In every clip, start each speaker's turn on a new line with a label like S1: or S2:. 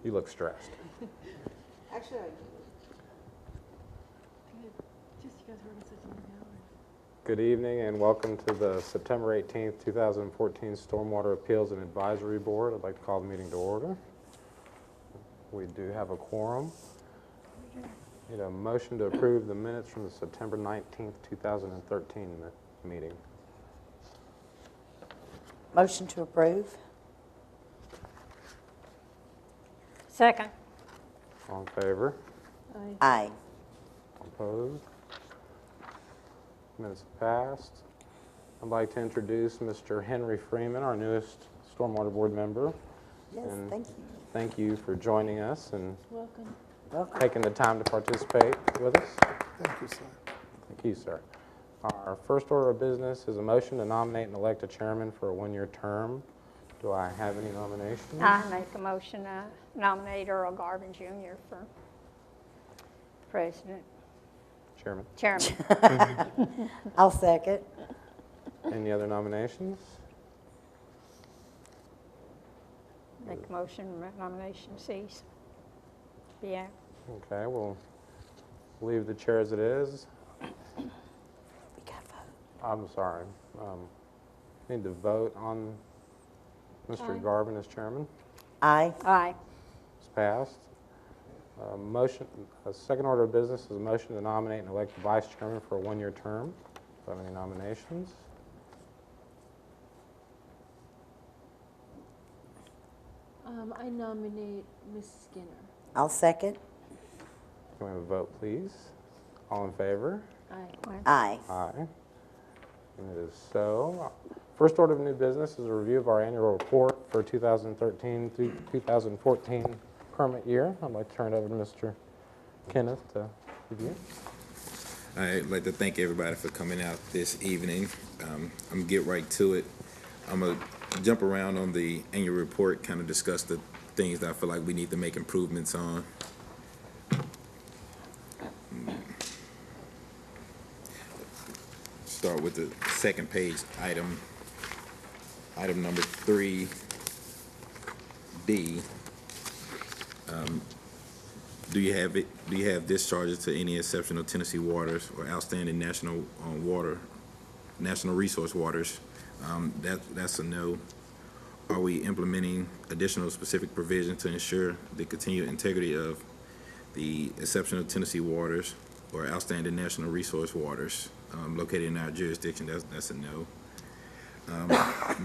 S1: You look stressed.
S2: Actually,
S1: Good evening and welcome to the September 18th, 2014 Stormwater Appeals and Advisory Board. I'd like to call the meeting to order. We do have a quorum. Need a motion to approve the minutes from the September 19th, 2013 meeting.
S3: Motion to approve.
S4: Second.
S1: All in favor?
S3: Aye.
S1: Opposed? Minutes passed. I'd like to introduce Mr. Henry Freeman, our newest Stormwater Board member.
S3: Yes,
S1: And
S3: thank you.
S1: thank you for joining us and
S2: welcome.
S3: Welcome.
S1: taking the time to participate with us.
S5: Thank you, sir.
S1: Thank you, sir. Our first order of business is a motion to nominate and elect a chairman for a one-year term. Do I have any nominations?
S4: I make a motion to nominate Earl Garvin Jr. for president,
S1: Chairman.
S4: chairman.
S3: I'll second.
S1: Any other nominations?
S4: Make a motion, nomination cease. Yeah.
S1: Okay, we'll leave the chair as it is.
S3: We got to vote.
S1: I'm sorry. Need to vote on Mr. Garvin as chairman.
S3: Aye.
S4: Aye.
S1: It's passed. Second order of business is a motion to nominate and elect the vice chairman for a one-year term. Do I have any nominations?
S2: I nominate Ms. Skinner.
S3: I'll second.
S1: Can we have a vote, please? All in favor?
S2: Aye.
S3: Aye.
S1: Aye. And it is so. First order of new business is a review of our annual report for 2013 through 2014 permit year. I'd like to turn it over to Mr. Kenneth to review.
S6: I'd like to thank everybody for coming out this evening. I'm going to get right to it. I'm going to jump around on the annual report, kind of discuss the things that I feel like we need to make improvements on. Start with the second page item number 3B. Do you have discharges to any exceptional Tennessee waters or outstanding national resource waters? That's a no. Are we implementing additional specific provisions to ensure the continued integrity of the exceptional Tennessee waters or outstanding national resource waters located in our jurisdiction? That's a no.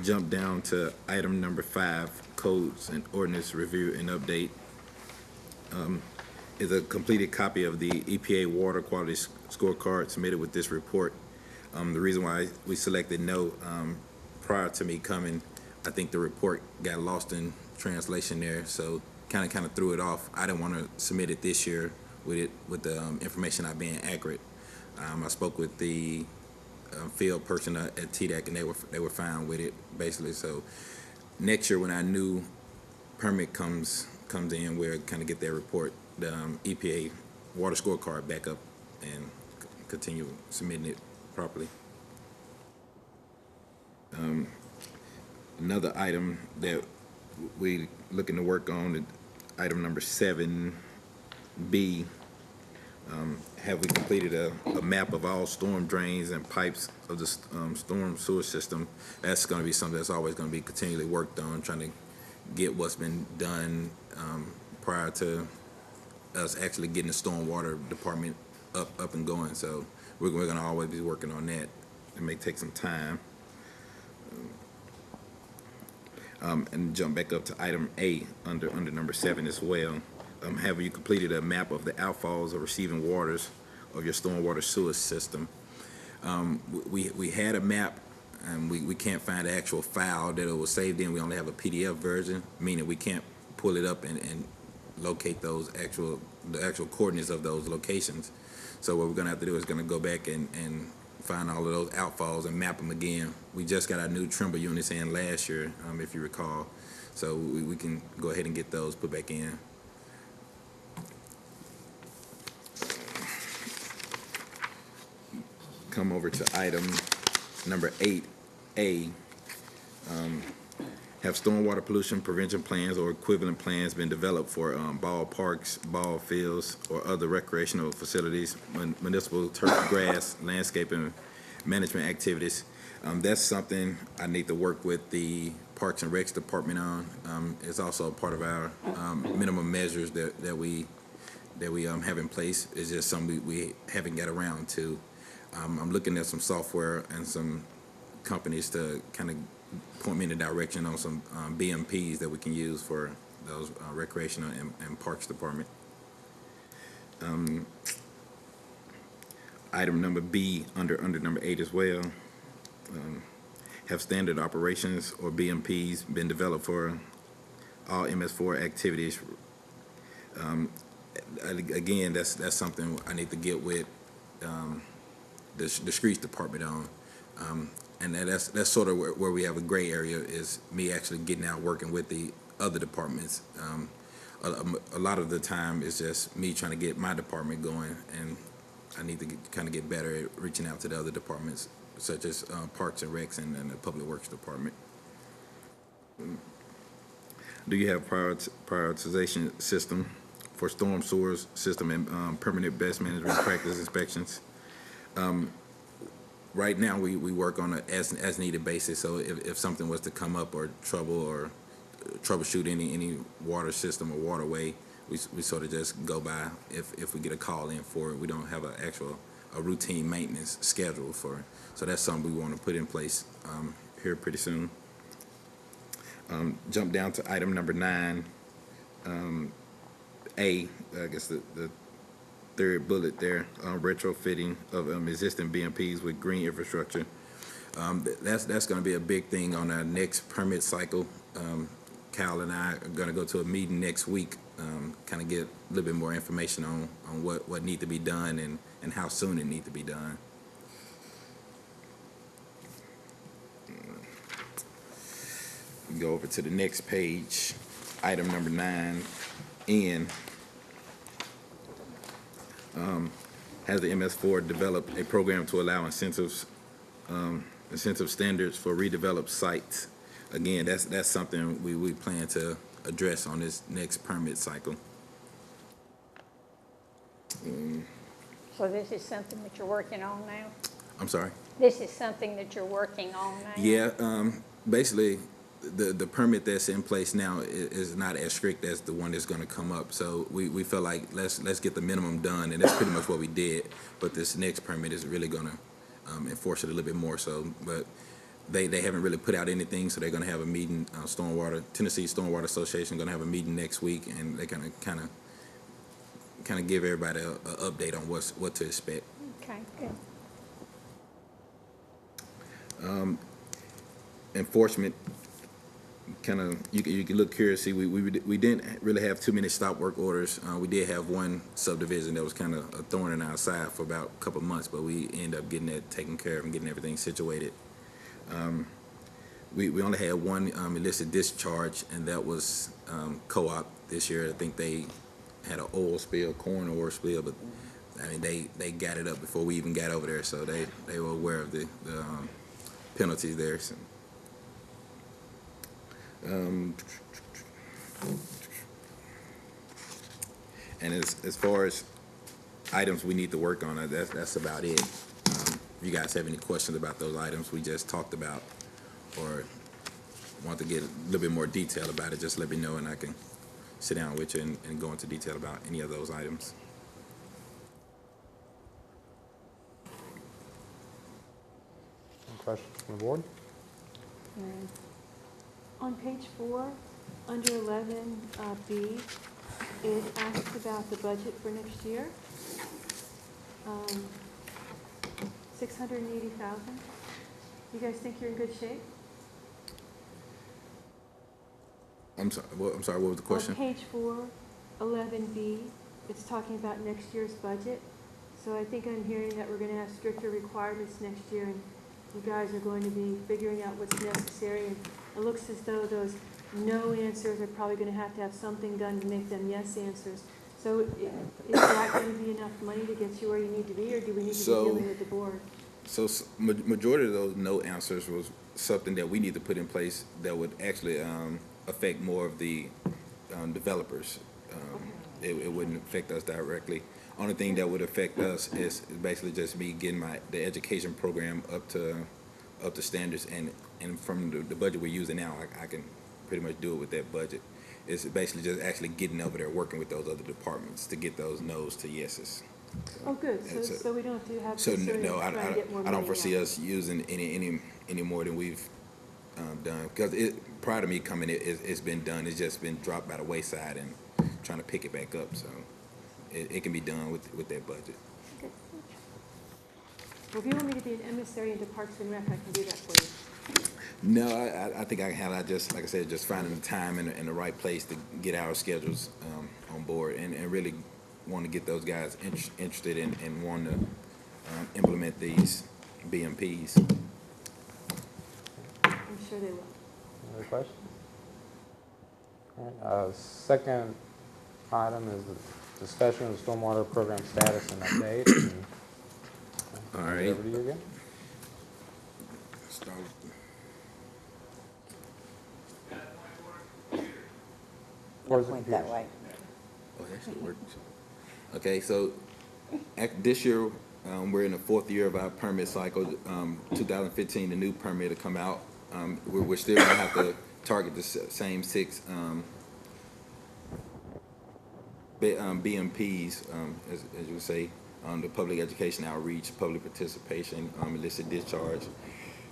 S6: Jump down to item number 5, codes and ordinance review and update. Is a completed copy of the EPA water quality scorecard submitted with this report. The reason why we selected no, prior to me coming, I think the report got lost in translation there, so kind of threw it off. I didn't want to submit it this year with the information not being accurate. I spoke with the field person at TDAC, and they were fine with it basically. So next year, when our new permit comes in, we'll kind of get that report, the EPA water scorecard back up, and continue submitting it properly. Another item that we looking to work on, item number 7B. Have we completed a map of all storm drains and pipes of the storm sewer system? That's going to be something that's always going to be continually worked on, trying to get what's been done prior to us actually getting the stormwater department up and going. So we're going to always be working on that. It may take some time. And jump back up to item A under number 7 as well. Have you completed a map of the outfalls of receiving waters of your stormwater sewer system? We had a map, and we can't find the actual file that it was saved in. We only have a PDF version, meaning we can't pull it up and locate the actual coordinates of those locations. So what we're going to have to do is going to go back and find all of those outfalls and map them again. We just got our new Trimble units in last year, if you recall. So we can go ahead and get those put back in. Come over to item number 8A. Have stormwater pollution prevention plans or equivalent plans been developed for ball parks, ball fields, or other recreational facilities, municipal turf grass, landscaping, management activities? That's something I need to work with the Parks and Recs Department on. It's also a part of our minimum measures that we have in place. It's just something we haven't got around to. I'm looking at some software and some companies to kind of point me in the direction on some BMPs that we can use for those recreational and parks department. Item number B under number 8 as well. Have standard operations or BMPs been developed for all MS4 activities? Again, that's something I need to get with the streets department on. And that's sort of where we have a gray area, is me actually getting out working with the other departments. A lot of the time it's just me trying to get my department going, and I need to kind of get better at reaching out to the other departments, such as Parks and Recs and the Public Works Department. Do you have prioritization system for storm sewers system and permanent best management practice inspections? Right now, we work on a as needed basis. So if something was to come up or trouble or troubleshoot any water system or waterway, we sort of just go by if we get a call in for it. We don't have a routine maintenance schedule for it. So that's something we want to put in place here pretty soon. Jump down to item number 9. I guess the third bullet there, retrofitting of existing BMPs with green infrastructure. That's going to be a big thing on our next permit cycle. Cal and I are going to go to a meeting next week, kind of get a little bit more information on what need to be done and how soon it need to be done. Go over to the next page, item number 9N. Has the MS4 developed a program to allow incentive standards for redeveloped sites? Again, that's something we plan to address on this next permit cycle.
S4: So this is something that you're working on now?
S6: I'm sorry?
S4: This is something that you're working on now?
S6: Yeah, basically, the permit that's in place now is not as strict as the one that's going to come up. So we felt like let's get the minimum done, and that's pretty much what we did. But this next permit is really going to enforce it a little bit more so. But they haven't really put out anything, so they're going to have a meeting. Tennessee Stormwater Association going to have a meeting next week, and they're going to kind of give everybody an update on what to expect.
S4: Okay, good.
S6: Enforcement. Kind of, you can look here and see we didn't really have too many stop work orders. We did have one subdivision that was kind of a thorn in our side for about a couple of months, but we ended up getting that taken care of and getting everything situated. We only had one illicit discharge, and that was Co-op this year. I think they had an oil spill, corn oil spill, but I mean they got it up before we even got over there, so they were aware of the penalties there. So. And as far as items we need to work on, that's about it. If you guys have any questions about those items we just talked about, or want to get a little bit more detail about it, just let me know, and I can sit down with you and go into detail about any of those items.
S1: Any questions from the board?
S2: On page 4, under 11B, it asks about the budget for next year. 680,000. You guys think you're in good shape?
S6: I'm sorry. What was the question?
S2: On page 4, 11B, it's talking about next year's budget. So I think I'm hearing that we're going to have stricter requirements next year, and you guys are going to be figuring out what's necessary. And it looks as though those no answers are probably going to have something done to make them yes answers. So is that going to be enough money to get you where you need to be, or do we need to be dealing with the board?
S6: Majority of those no answers was something that we need to put in place that would actually affect more of the developers. It wouldn't affect us directly. Only thing that would affect us is basically just me getting the education program up to standards, and from the budget we're using now, I can pretty much do it with that budget. It's basically just actually getting over there, working with those other departments to get those no's to yeses.
S2: Oh, good, so we don't have to have
S6: So
S2: concern
S6: no,
S2: of trying to get more money
S6: I don't foresee
S2: out.
S6: us using any more than we've done, because prior to me coming, it's been done. It's just been dropped by the wayside and trying to pick it back up. So it can be done with that budget.
S2: Okay. Well, if you want me to be an emissary into Parks and Rec, I can do that for you.
S6: No, I think I can handle it. Just like I said, just finding the time and the right place to get our schedules on board, and really want to get those guys interested in wanting to implement these BMPs.
S2: I'm sure they will.
S1: Any other questions? All right, second item is the discussion of the stormwater program status and update. And,
S6: All right.
S1: Over to you again.
S6: Start.
S3: Went that way.
S6: Oh, that should work. Okay, so this year, we're in the fourth year of our permit cycle. 2015, the new permit will come out. We're still gonna have to target the same 6 BMPs, as you would say, the public education outreach, public participation, illicit discharge,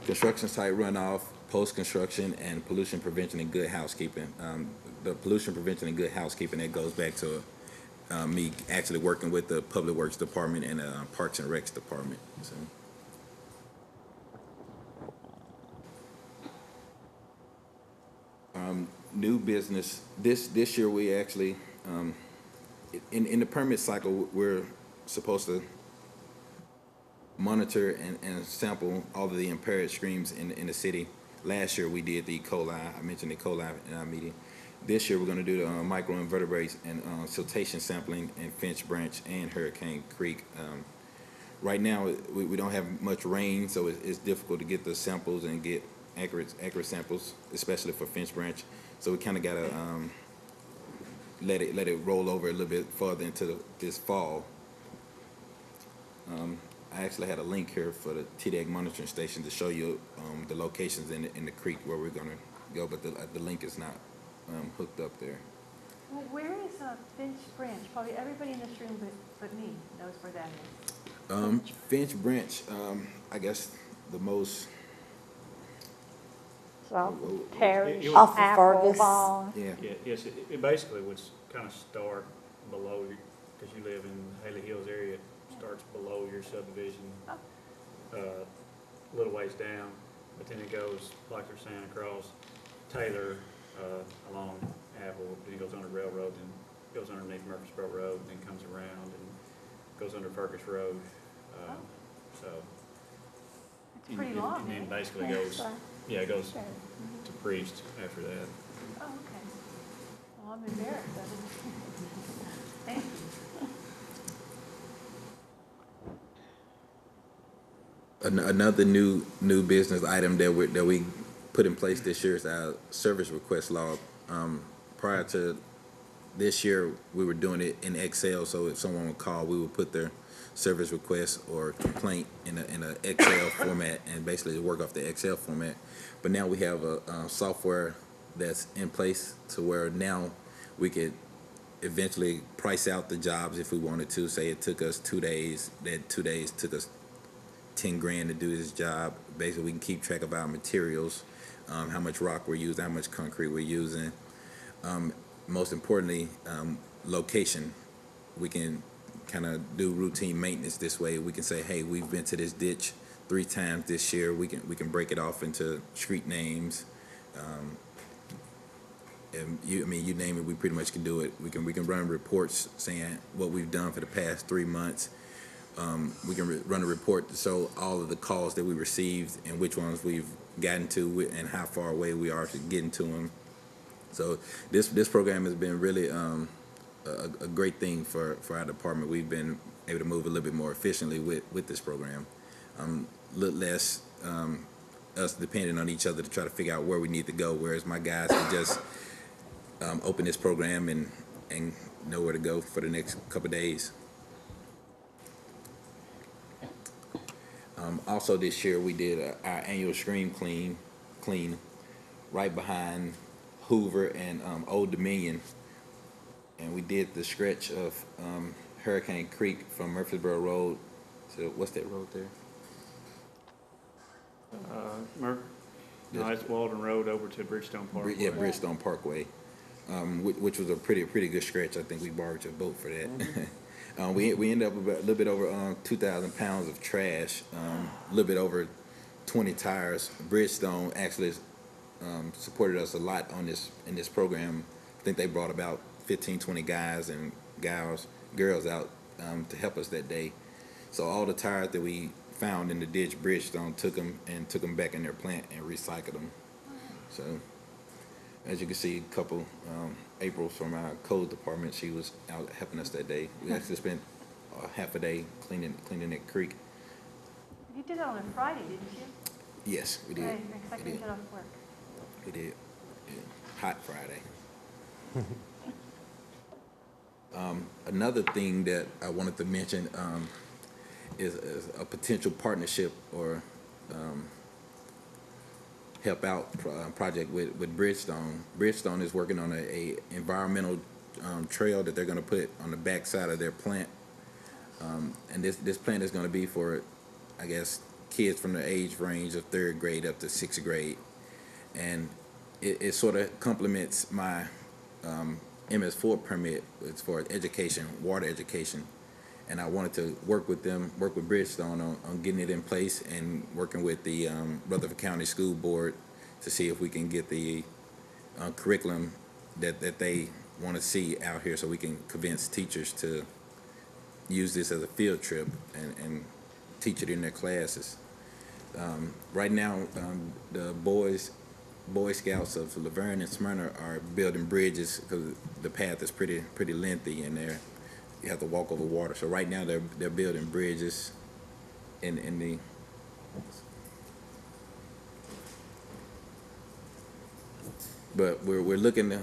S6: construction site runoff, post-construction, and pollution prevention and good housekeeping. The pollution prevention and good housekeeping, that goes back to me actually working with the Public Works Department and Parks and Recs Department. So. New business. This year we actually, in the permit cycle, we're supposed to monitor and sample all of the impaired streams in the city. Last year we did the E. coli. I mentioned E. coli in our meeting. This year we're going to do the microinvertebrates and siltation sampling in Finch Branch and Hurricane Creek. Right now we don't have much rain, so it's difficult to get the samples and get accurate samples, especially for Finch Branch. So we kind of got to let it roll over a little bit further into this fall. I actually had a link here for the TDAG monitoring station to show you the locations in the creek where we're going to go, but the link is not hooked up there.
S2: Well, where is Finch Branch? Probably everybody in this room but me knows where that is.
S6: Finch Branch, I guess the most.
S4: So Terry,
S5: It was-
S3: Off of
S4: Apple
S3: Fergus.
S4: Ball.
S6: Yeah.
S5: Yeah, yes, it basically would kind of start below, because you live in Haley Hills area, it starts below your subdivision, a little ways down, but then it goes, like they're saying, across Taylor, along Apple, then it goes under Railroad, then goes underneath Murfreesboro Road, and then comes around and goes under Fergus Road, so.
S2: It's pretty long,
S5: And then
S2: eh?
S5: basically goes, yeah, it goes
S4: Sure.
S5: to Priest after that.
S2: Oh, okay. Well, I'm embarrassed. I didn't- Thank you.
S6: Another new business item that we put in place this year is our service request log. Prior to this year, we were doing it in Excel, so if someone would call, we would put their service request or complaint in a Excel format and basically work off the Excel format. But now we have a software that's in place to where now we could eventually price out the jobs if we wanted to. Say it took us 2 days, that 2 days took us 10 grand to do this job. Basically, we can keep track of our materials, how much rock we're using, how much concrete we're using. Most importantly, location. We can kind of do routine maintenance this way. We can say, hey, we've been to this ditch 3 times this year. We can break it off into street names. And you name it, we pretty much can do it. We can run reports saying what we've done for the past 3 months. We can run a report to show all of the calls that we received and which ones we've gotten to and how far away we are to getting to them. So this program has been really a great thing for our department. We've been able to move a little bit more efficiently with this program. little less us depending on each other to try to figure out where we need to go, whereas my guys can just open this program and know where to go for the next couple of days. Also this year we did our annual stream clean right behind Hoover and Old Dominion, and we did the stretch of Hurricane Creek from Murfreesboro Road to, what's that road there?
S5: No, it's Walden Road over to Bridgestone Parkway.
S6: Yeah, Bridgestone Parkway, which was a pretty good stretch. I think we borrowed your boat for that. We ended up with a little bit over 2,000 pounds of trash, a little bit over 20 tires. Bridgestone actually supported us a lot on in this program. I think they brought about 15, 20 guys and girls out to help us that day. So all the tires that we found in the ditch, Bridgestone took them back in their plant and recycled them. So as you can see, a couple, April from our code department, she was out helping us that day. We actually spent half a day cleaning that creek.
S2: You did that on a Friday, didn't you?
S6: Yes, we did.
S2: Right, next I can get off work.
S6: We did. Yeah. Hot Friday. Another thing that I wanted to mention is a potential partnership or help out project with Bridgestone. Bridgestone is working on a environmental trail that they're going to put on the back side of their plant, and this plant is going to be for, I guess, kids from the age range of 3rd grade up to 6th grade, and it sort of complements my MS4 permit. It's for education, water education, and I wanted to work with Bridgestone on getting it in place and working with the Rutherford County School Board to see if we can get the curriculum that they want to see out here, so we can convince teachers to use this as a field trip and teach it in their classes. Right now, the Boy Scouts of Laverne and Smyrna are building bridges because the path is pretty lengthy, and you have to walk over water. So right now they're building bridges in the but we're looking to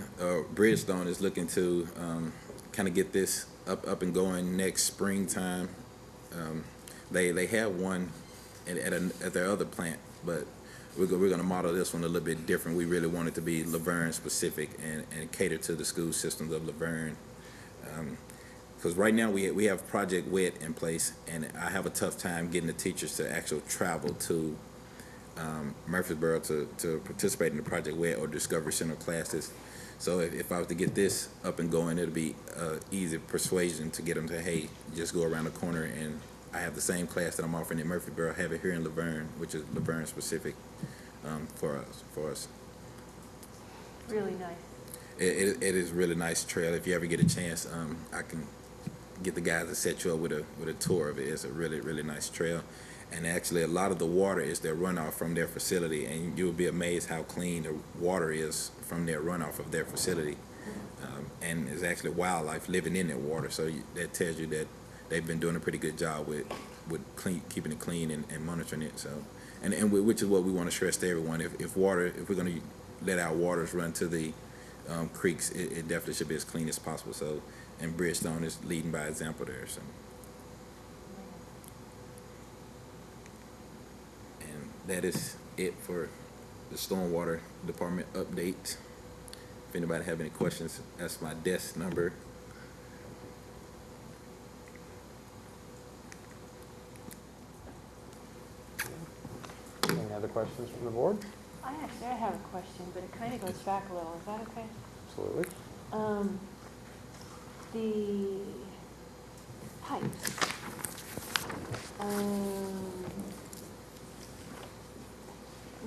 S6: Bridgestone is looking to kind of get this up and going next springtime. They have one at their other plant, but we're going to model this one a little bit different. We really want it to be Laverne specific and cater to the school systems of Laverne. Because right now we have Project WET in place, and I have a tough time getting the teachers to actually travel to Murfreesboro to participate in the Project WET or Discovery Center classes. So if I was to get this up and going, it'll be easy persuasion to get them to, hey, just go around the corner, and I have the same class that I'm offering in Murfreesboro, have it here in Laverne, which is Laverne specific for us.
S2: Really nice.
S6: It is a really nice trail. If you ever get a chance, I can get the guys to set you up with a tour of it. It's a really nice trail, and actually a lot of the water is their runoff from their facility, and you'll be amazed how clean the water is from their runoff of their facility. And there's actually wildlife living in that water, so that tells you that they've been doing a pretty good job with keeping it clean and monitoring it. So, and which is what we want to stress to everyone. If we're going to let our waters run to the creeks, it definitely should be as clean as possible. So, and Bridgestone is leading by example there. So, and that is it for the Stormwater Department update. If anybody have any questions, that's my desk number.
S1: Any other questions from the board?
S2: I have a question, but it kind of goes back a little. Is that okay?
S1: Absolutely.
S2: The pipes.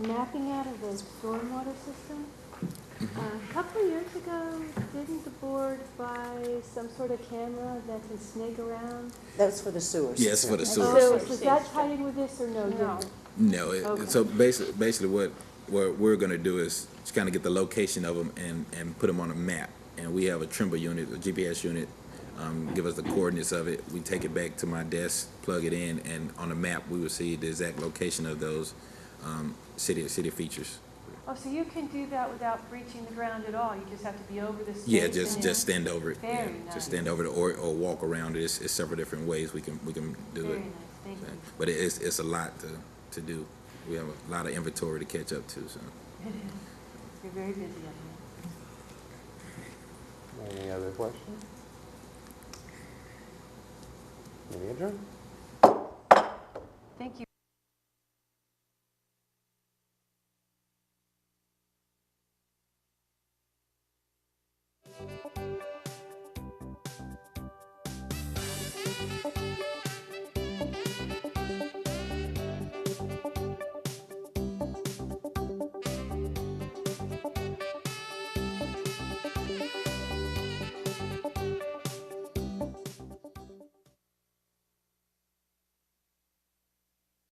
S2: Mapping out of the stormwater system. A couple of years ago, didn't the board buy some sort of camera that can snake around?
S3: That's for the sewers.
S6: Yes, for the sewer.
S2: So does that tie in with this or no?
S4: No.
S6: No.
S2: Okay.
S6: So basically what we're going to do is just kind of get the location of them and put them on a map. And we have a Trimble unit, a GPS unit, give us the coordinates of it. We take it back to my desk, plug it in, and on the map, we will see the exact location of those city features.
S2: Oh, so you can do that without breaching the ground at all? You just have to be over the stakes?
S6: Yeah,
S2: and
S6: just
S2: then-
S6: stand over it.
S2: Very
S6: Yeah,
S2: nice.
S6: just stand over it or walk around it. It's several different ways we can do
S2: Very
S6: it.
S2: nice, thank you.
S6: But it's a lot to do. We have a lot of inventory to catch up to, so.
S2: You're very busy up here.
S1: Any other questions? Meeting adjourned.
S2: Thank you.